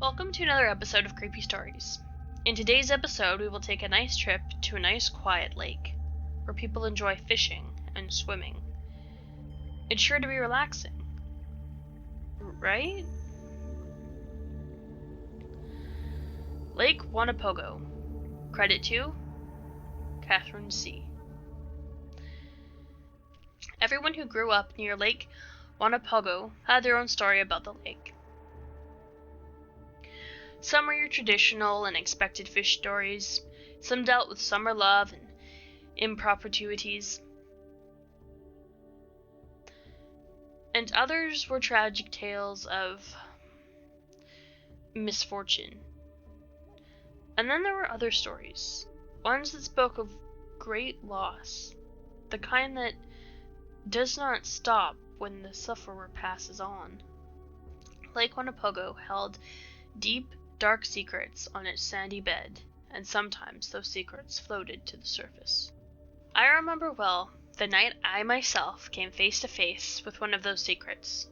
Welcome to another episode of Creepy Stories. In today's episode, we will take a nice trip to a nice quiet lake, where people enjoy fishing and swimming. It's sure to be relaxing, right? Lake Wonapango. Credit to Katherine C. Everyone who grew up near Lake Wonapango had their own story about the lake. Some are your traditional and expected fish stories. Some dealt with summer love and improprieties. And others were tragic tales of misfortune. And then there were other stories, ones that spoke of great loss, the kind that does not stop when the sufferer passes on. Lake Wonapango held deep, dark secrets on its sandy bed, and sometimes those secrets floated to the surface. I remember well the night I myself came face to face with one of those secrets.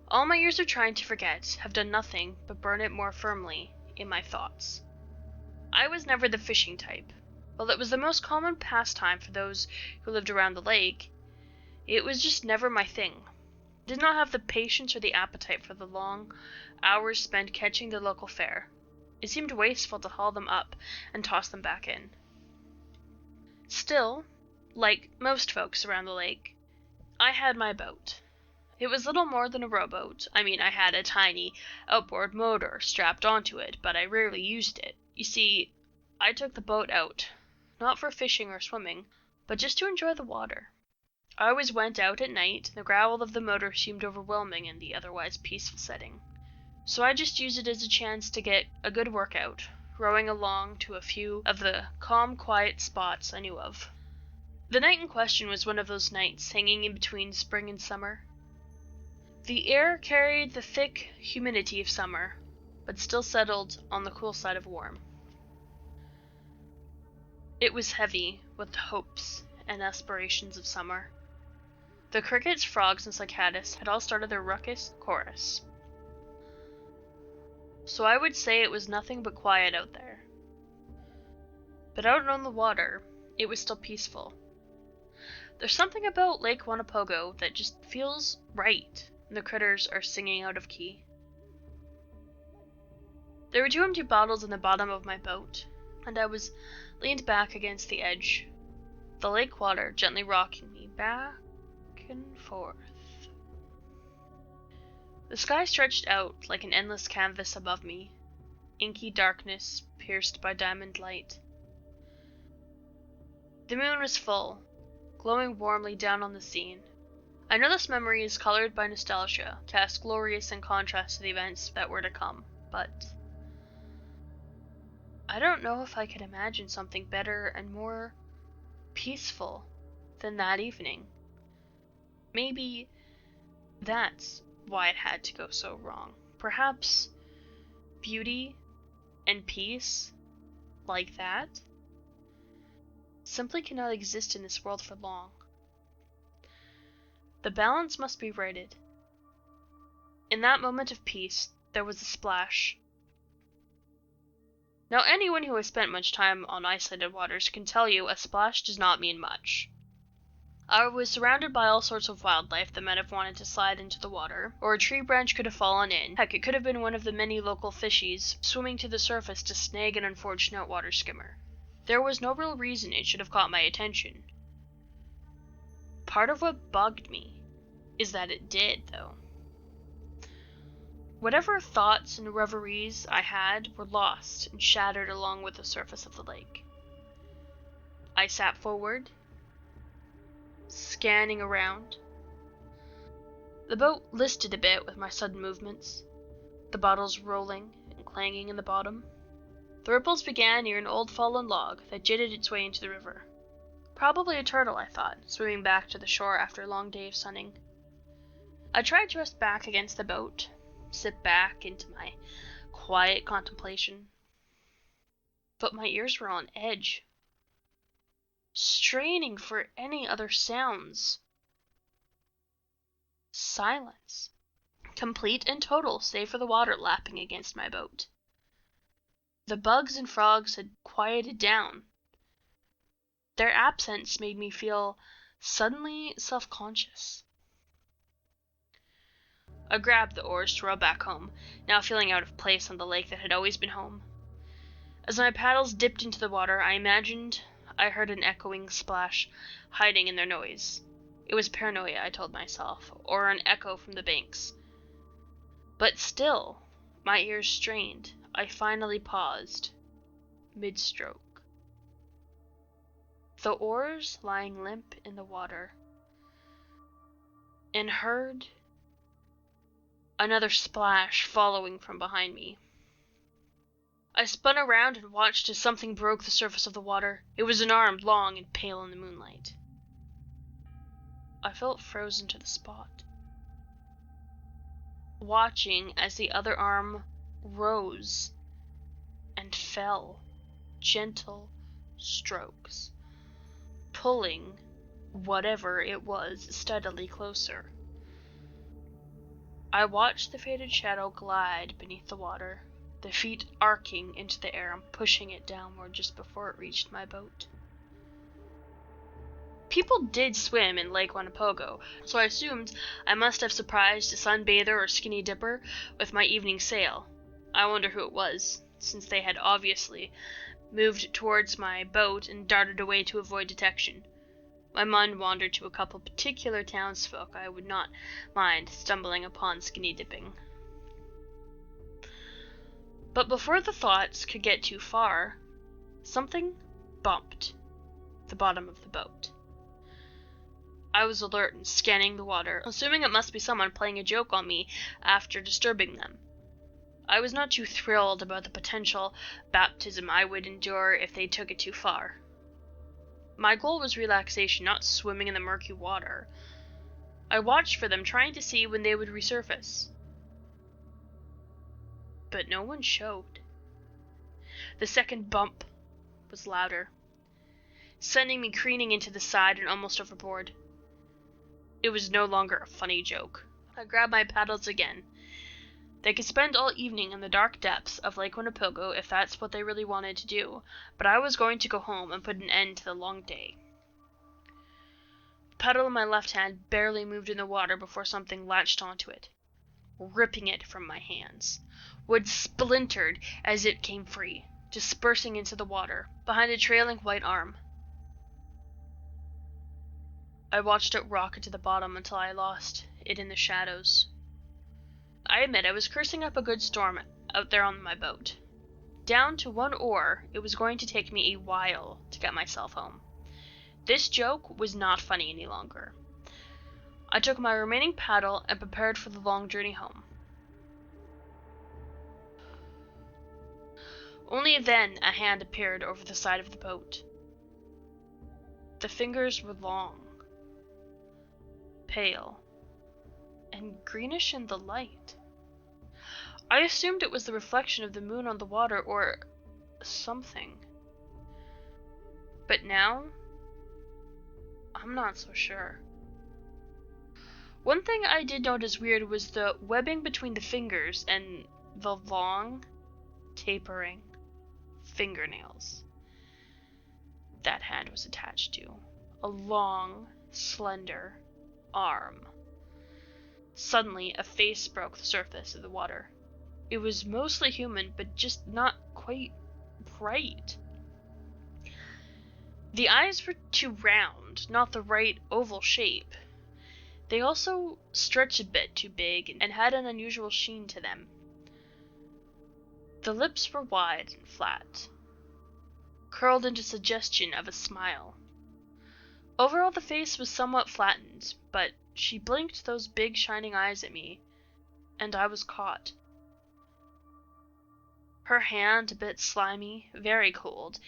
All my years of trying to forget have done nothing but burn it more firmly in my thoughts. I was never the fishing type. While it was the most common pastime for those who lived around the lake, it was just never my thing. I did not have the patience or the appetite for the long hours spent catching the local fare. It seemed wasteful to haul them up and toss them back in. Still, like most folks around the lake, I had my boat. It was little more than a rowboat. I had a tiny outboard motor strapped onto it, but I rarely used it. You see, I took the boat out, not for fishing or swimming, but just to enjoy the water. I always went out at night, and the growl of the motor seemed overwhelming in the otherwise peaceful setting. So I just used it as a chance to get a good workout, rowing along to a few of the calm, quiet spots I knew of. The night in question was one of those nights hanging in between spring and summer. The air carried the thick humidity of summer, but still settled on the cool side of warm. It was heavy with the hopes and aspirations of summer. The crickets, frogs, and cicadas had all started their ruckus chorus. So I would say it was nothing but quiet out there. But out on the water, it was still peaceful. There's something about Lake Wonapango that just feels right, and the critters are singing out of key. There were 2 empty bottles in the bottom of my boat, and I was leaned back against the edge, the lake water gently rocking me back and forth. The sky stretched out like an endless canvas above me, inky darkness pierced by diamond light. The moon was full, glowing warmly down on the scene. I know this memory is colored by nostalgia, cast glorious in contrast to the events that were to come, but I don't know if I could imagine something better and more peaceful than that evening. Maybe that's why it had to go so wrong. Perhaps beauty and peace like that simply cannot exist in this world for long. The balance must be righted. In that moment of peace, there was a splash. Now, anyone who has spent much time on isolated waters can tell you a splash does not mean much. I was surrounded by all sorts of wildlife that might have wanted to slide into the water, or a tree branch could have fallen in. Heck, it could have been one of the many local fishies swimming to the surface to snag an unfortunate water skimmer. There was no real reason it should have caught my attention. Part of what bugged me is that it did, though. Whatever thoughts and reveries I had were lost and shattered along with the surface of the lake. I sat forward, scanning around. The boat listed a bit with my sudden movements, the bottles rolling and clanging in the bottom. The ripples began near an old fallen log that jitted its way into the river. Probably a turtle, I thought, swimming back to the shore after a long day of sunning. I tried to rest back against the boat, sit back into my quiet contemplation, but my ears were on edge, straining for any other sounds. Silence. complete and total, save for the water lapping against my boat. The bugs and frogs had quieted down. Their absence made me feel suddenly self-conscious. I grabbed the oars to row back home, now feeling out of place on the lake that had always been home. As my paddles dipped into the water, I imagined I heard an echoing splash hiding in their noise. It was paranoia, I told myself, or an echo from the banks. But still, my ears strained. I finally paused, mid-stroke. The oars lying limp in the water, and heard another splash following from behind me. I spun around and watched as something broke the surface of the water. It was an arm, long and pale in the moonlight. I felt frozen to the spot, watching as the other arm rose and fell, gentle strokes, pulling whatever it was steadily closer. I watched the faded shadow glide beneath the water, the feet arcing into the air and pushing it downward just before it reached my boat. People did swim in Lake Wonapango, so I assumed I must have surprised a sunbather or skinny dipper with my evening sail. I wonder who it was, since they had obviously moved towards my boat and darted away to avoid detection. My mind wandered to a couple particular townsfolk I would not mind stumbling upon skinny dipping. But before the thoughts could get too far, something bumped the bottom of the boat. I was alert and scanning the water, assuming it must be someone playing a joke on me after disturbing them. I was not too thrilled about the potential baptism I would endure if they took it too far. My goal was relaxation, not swimming in the murky water. I watched for them, trying to see when they would resurface. But no one showed. The second bump was louder, sending me careening into the side and almost overboard. It was no longer a funny joke. I grabbed my paddles again. They could spend all evening in the dark depths of Lake Wonapango if that's what they really wanted to do, but I was going to go home and put an end to the long day. The paddle in my left hand barely moved in the water before something latched onto it, ripping it from my hands. Wood splintered as it came free, dispersing into the water behind a trailing white arm. I watched it rocket to the bottom until I lost it in the shadows. I admit I was cursing up a good storm out there on my boat. Down to one oar, it was going to take me a while to get myself home. This joke was not funny any longer. I took my remaining paddle and prepared for the long journey home. Only then a hand appeared over the side of the boat. The fingers were long, pale, and greenish in the light. I assumed it was the reflection of the moon on the water or something. But now, I'm not so sure. One thing I did notice weird was the webbing between the fingers and the long, tapering fingernails that hand was attached to. A long, slender arm. Suddenly, a face broke the surface of the water. It was mostly human, but just not quite right. The eyes were too round, not the right oval shape. They also stretched a bit too big and had an unusual sheen to them. The lips were wide and flat, curled into suggestion of a smile. Overall, the face was somewhat flattened, but she blinked those big shining eyes at me, and I was caught. Her hand, a bit slimy, very cold,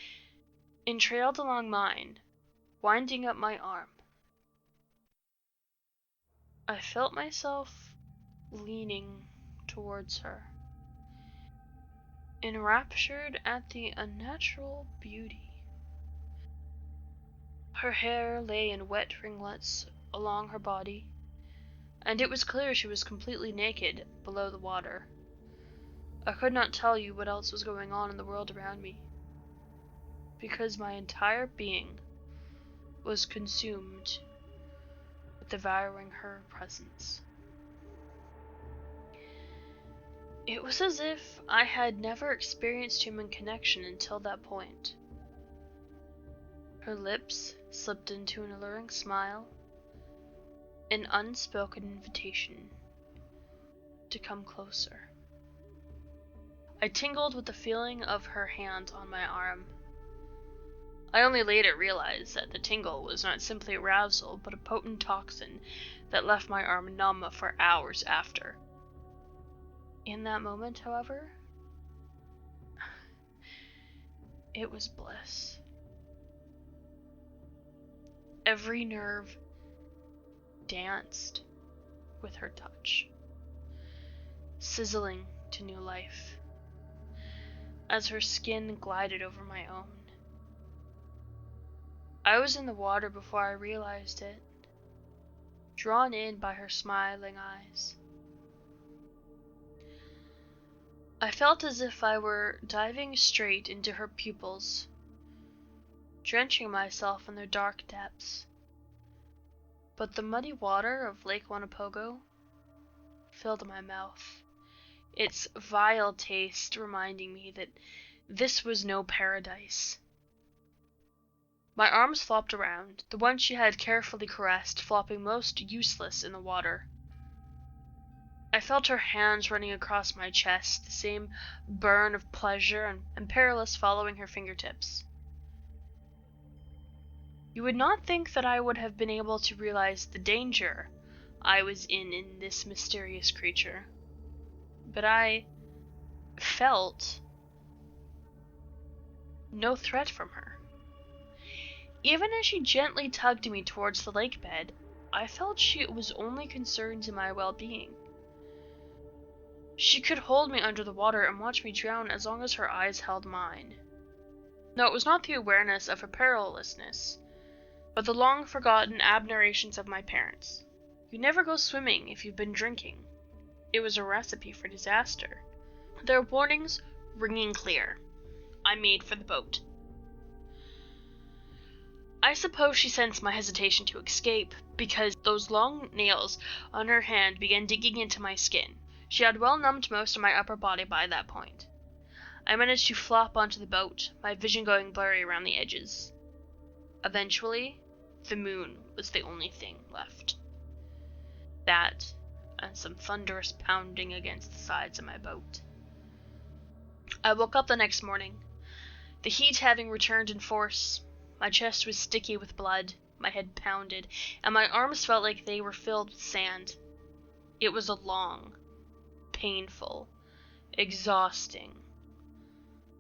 entrailed along mine, winding up my arm. I felt myself leaning towards her, enraptured at the unnatural beauty. Her hair lay in wet ringlets along her body, and it was clear she was completely naked below the water. I could not tell you what else was going on in the world around me, because my entire being was consumed with devouring her presence. It was as if I had never experienced human connection until that point. Her lips slipped into an alluring smile, an unspoken invitation to come closer. I tingled with the feeling of her hand on my arm. I only later realized that the tingle was not simply arousal, but a potent toxin that left my arm numb for hours after. In that moment, however, it was bliss. Every nerve danced with her touch, sizzling to new life as her skin glided over my own. I was in the water before I realized it, drawn in by her smiling eyes. I felt as if I were diving straight into her pupils, drenching myself in their dark depths. But the muddy water of Lake Wonapango filled my mouth, its vile taste reminding me that this was no paradise. My arms flopped around, the one she had carefully caressed flopping most useless in the water. I felt her hands running across my chest, the same burn of pleasure and perilous following her fingertips. You would not think that I would have been able to realize the danger I was in this mysterious creature, but I felt no threat from her. Even as she gently tugged me towards the lake bed, I felt she was only concerned in my well-being. She could hold me under the water and watch me drown as long as her eyes held mine. No, it was not the awareness of her perilousness, but the long-forgotten admirations of my parents. You never go swimming if you've been drinking. It was a recipe for disaster. Their warnings ringing clear. I made for the boat. I suppose she sensed my hesitation to escape, because those long nails on her hand began digging into my skin. She had well numbed most of my upper body by that point. I managed to flop onto the boat, my vision going blurry around the edges. Eventually, the moon was the only thing left. That, and some thunderous pounding against the sides of my boat. I woke up the next morning, the heat having returned in force. My chest was sticky with blood, my head pounded, and my arms felt like they were filled with sand. It was a long, painful, exhausting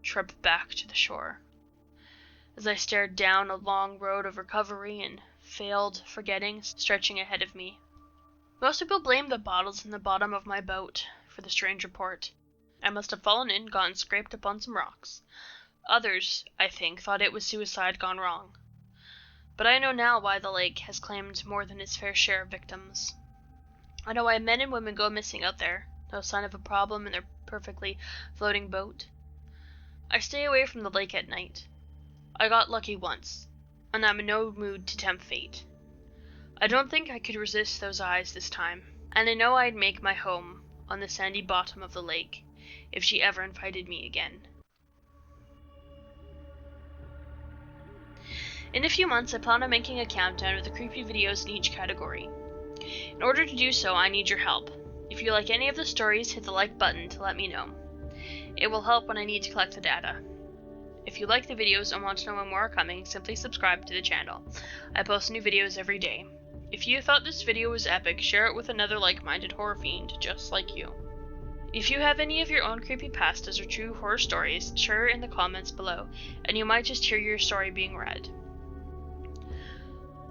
trip back to the shore, as I stared down a long road of recovery and failed forgetting stretching ahead of me. Most people blamed the bottles in the bottom of my boat for the strange report. I must have fallen in, gotten scraped up on some rocks. Others, I think, thought it was suicide gone wrong. But I know now why the lake has claimed more than its fair share of victims. I know why men and women go missing out there, no sign of a problem in their perfectly floating boat. I stay away from the lake at night. I got lucky once, and I'm in no mood to tempt fate. I don't think I could resist those eyes this time, and I know I'd make my home on the sandy bottom of the lake if she ever invited me again. In a few months, I plan on making a countdown of the creepy videos in each category. In order to do so, I need your help. If you like any of the stories, hit the like button to let me know. It will help when I need to collect the data. If you like the videos and want to know when more are coming, simply subscribe to the channel. I post new videos every day. If you thought this video was epic, share it with another like-minded horror fiend just like you. If you have any of your own creepypastas or true horror stories, share it in the comments below, and you might just hear your story being read.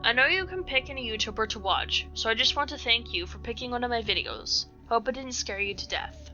I know you can pick any YouTuber to watch, so I just want to thank you for picking one of my videos. Hope it didn't scare you to death.